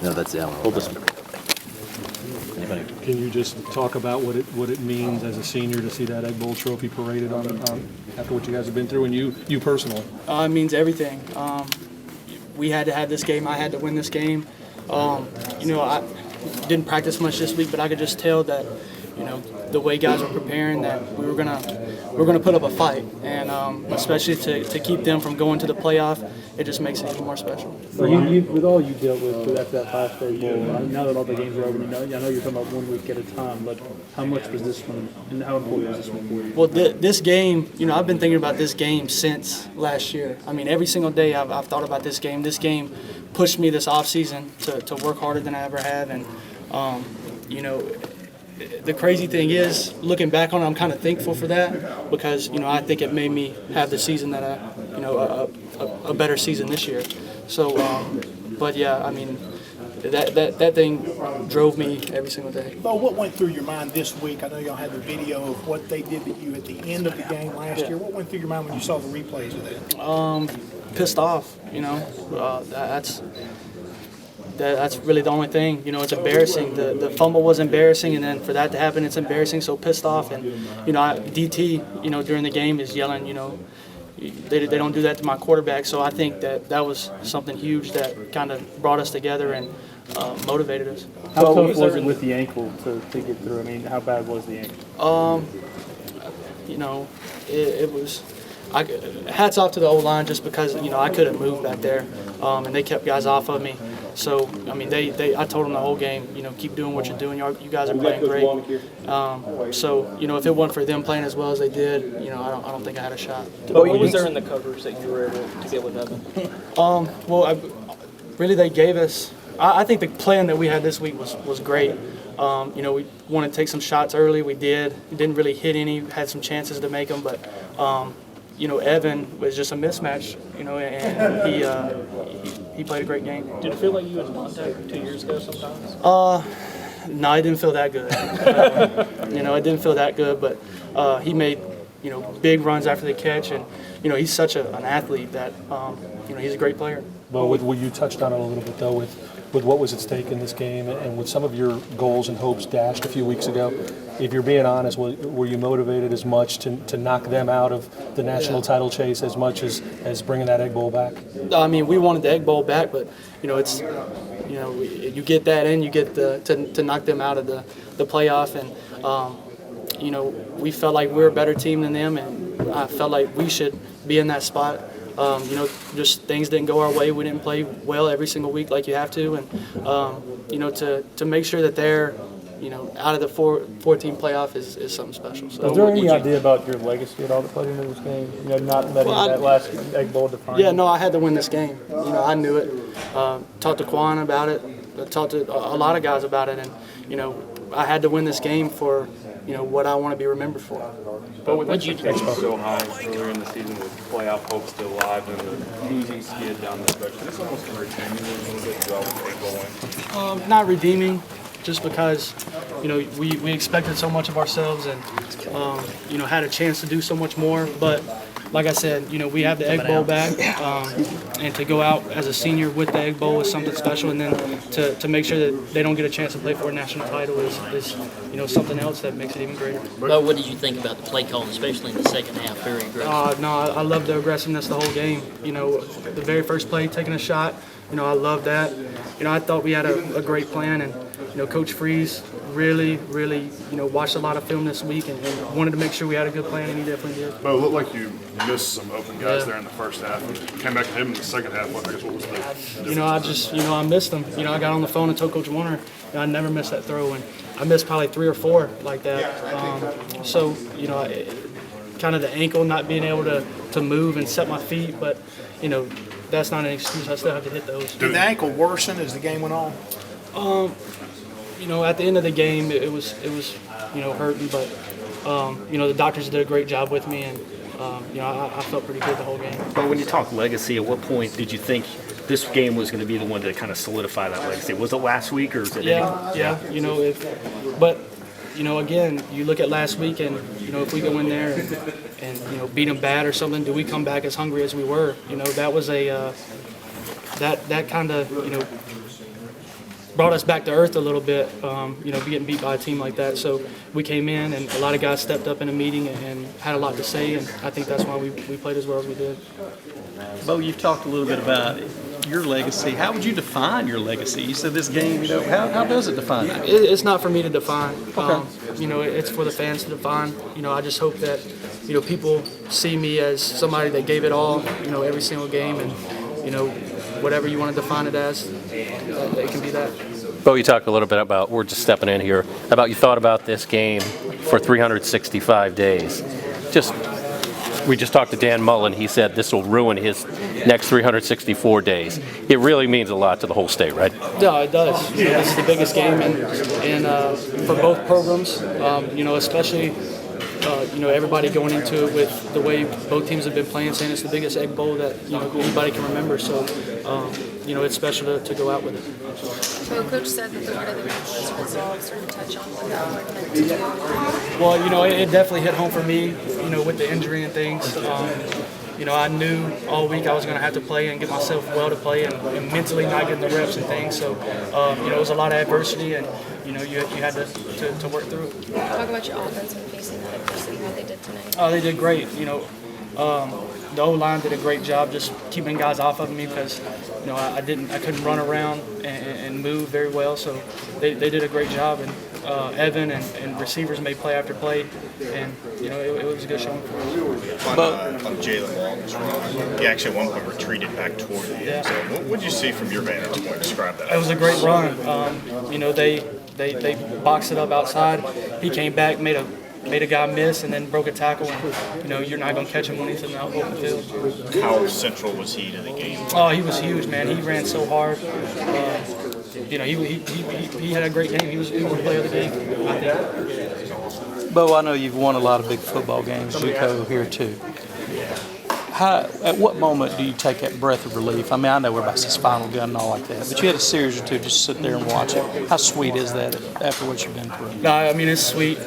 No, that's Alan. Hold this. Anybody? Can you just talk about what it means as a senior to see that Egg Bowl trophy paraded on after what you guys have been through, and you personally? It means everything. We had to have this game. I had to win this game. I didn't practice much this week, but I could just tell that, the way guys were preparing, that we were gonna put up a fight, and especially to keep them from going to the playoff, it just makes it even more special. So with all you dealt with after that last Egg Bowl, now that all the games are over, I know you're talking about 1 week at a time, but how much was this one, and how important was this one for you? Well, this game, I've been thinking about this game since last year. I mean, every single day I've thought about this game. This game pushed me this offseason to work harder than I ever have, and the crazy thing is, looking back on it, I'm kind of thankful for that because, I think it made me have the season that a better season this year. So, but yeah, I mean, that thing drove me every single day. Bo, what went through your mind this week? I know y'all had the video of what they did to you at the end of the game last year. What went through your mind when you saw the replays of that? Pissed off, that's really the only thing. It's embarrassing. The fumble was embarrassing, and then for that to happen, it's embarrassing. So pissed off, and DT, during the game is yelling, they don't do that to my quarterback. So I think that was something huge that kind of brought us together and motivated us. How tough was it with the ankle to get through? I mean, how bad was the ankle? It was. Hats off to the O-line just because I couldn't move back there, and they kept guys off of me. So I mean, I told them the whole game, keep doing what you're doing. You guys are playing great. So if it wasn't for them playing as well as they did, I don't think I had a shot. What was there in the coverage that you were able to get with Evan? Really they gave us. I think the plan that we had this week was great. We wanted to take some shots early. We did. Didn't really hit any. Had some chances to make them, but. Evan was just a mismatch, and he played a great game. Did it feel like you and Monte 2 years ago sometimes? No, it didn't feel that good. It didn't feel that good, but he made, big runs after the catch, and, he's such an athlete that, he's a great player. Well, what you touched on it a little bit, though, with what was at stake in this game and with some of your goals and hopes dashed a few weeks ago. If you're being honest, were you motivated as much to knock them out of the national title chase as much as bringing that Egg Bowl back? I mean, we wanted the Egg Bowl back, but, it's, you get that in, you get to knock them out of the playoff. And, we felt like we were a better team than them, and I felt like we should be in that spot. Just things didn't go our way. We didn't play well every single week like you have to, and to make sure that they're out of the 4-team playoff is something special. So, is there any idea about your legacy at all that played into this game? Not letting that last Egg Bowl define. Yeah, no, I had to win this game. I knew it. Talked to Quan about it. Talked to a lot of guys about it, and I had to win this game for what I want to be remembered for. But with expectations so high earlier in the season, with playoff hope still alive and the losing skid down the stretch, this almost can redeem you a little bit throughout the Egg Bowl win? Not redeeming, just because we expected so much of ourselves and had a chance to do so much more. But like I said, we have the Egg Bowl back, and to go out as a senior with the Egg Bowl is something special. And then to make sure that they don't get a chance to play for a national title is something else that makes it even greater. Well, what did you think about the play calling, especially in the second half? Very aggressive. No, I love the aggressiveness the whole game. The very first play, taking a shot, I love that. I thought we had a great plan, and Coach Freeze really, watched a lot of film this week and wanted to make sure we had a good plan, and he definitely did. But it looked like you missed some open guys there in the first half. You came back to him in the second half. What was the I missed them. I got on the phone and told Coach Warner, I never missed that throw, and I missed probably 3 or 4 like that. Kind of the ankle, not being able to move and set my feet, but, that's not an excuse. I still have to hit those. Did the ankle worsen as the game went on? At the end of the game, it was hurting, but the doctors did a great job with me, and I felt pretty good the whole game. But when you talk legacy, at what point did you think this game was going to be the one to kind of solidify that legacy? Was it last week, or is it? Yeah. Again, you look at last week, and if we go in there and beat them bad or something, do we come back as hungry as we were? That was that kind of brought us back to earth a little bit, getting beat by a team like that. So we came in, and a lot of guys stepped up in a meeting and had a lot to say, and I think that's why we played as well as we did. Bo, you've talked a little bit about your legacy. How would you define your legacy? You said this game, how does it define that? It's not for me to define. Okay. It's for the fans to define. I just hope that, people see me as somebody that gave it all, every single game, and, whatever you want to define it as, it can be that. Bo, you talked a little bit about, we're just stepping in here, about you thought about this game for 365 days. We just talked to Dan Mullen. He said this will ruin his next 364 days. It really means a lot to the whole state, right? Yeah, it does. This is the biggest game, and for both programs, especially everybody going into it with the way both teams have been playing, saying it's the biggest Egg Bowl that anybody can remember. So, it's special to go out with it. Well, Coach said that the part of the match was resolved. Sort of touch on what that meant to you. Well, it definitely hit home for me, with the injury and things. I knew all week I was going to have to play and get myself well to play and mentally not getting the reps and things. So, it was a lot of adversity, and, you had to work through it. Talk about your offense and facing that adversity, how they did tonight. Oh, they did great. The O-line did a great job just keeping guys off of me because, I couldn't run around and move very well. So they did a great job, and Evan and receivers made play after play, and it was a good showing for us. On Jalen Long's run, he actually at one point retreated back toward the end zone. What did you see from your vantage point? Describe that. It was a great run. They boxed it up outside. He came back, made a guy miss, and then broke a tackle. And, you're not going to catch him when he's in the open field. How central was he to the game? Oh, he was huge, man. He ran so hard. He had a great game. He was the player of the game, I think. Bo, I know you've won a lot of big football games. JUCO here too. At what moment do you take that breath of relief? I mean, I know we're about to spinal gun and all like that, but you had a series or two just sit there and watch it. How sweet is that after what you've been through? No, I mean, it's sweet.